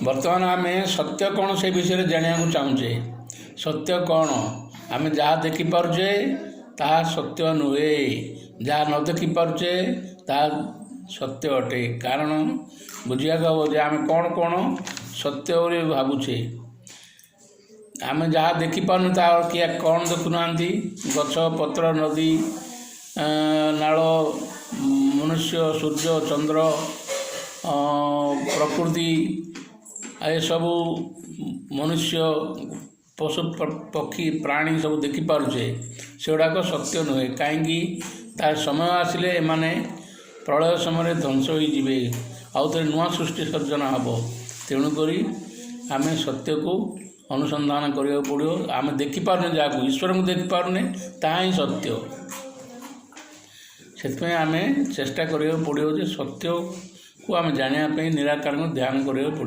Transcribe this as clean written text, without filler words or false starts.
बर्तमान आम सत्य कौन से विषय जाना चाहूचे। सत्य कौन आम जहाँ देखिपे ता सत्य नुहे, जहाँ न देखिपे ता सत्य अटे। कारण बुझा हम जे आम कौन कौन सत्य बोली भावुचे। आम जहाँ देखिपार ता किए कौन देखुना गछ पत्र नदी नाल मनुष्य सूर्य चंद्र प्रकृति ये सबू मनुष्य पशु पक्षी प्राणी सब देखिपे से गुड़ाक सत्य नुहे। कहीं तार समय आसिले एमाने प्रलय समय ध्वंस होइजिबे आउ थे नुआ सृष्टि सर्जन हम। तेणुक आम सत्य को अनुसंधान करिया पड़ो। आम देखिपारे जहाँ ईश्वर को देखिपारे ता ही सत्य। से आम चेष्टा करिया पड़ो जे सत्य को आम जानापी निराकार ध्यान करिया पड़ो।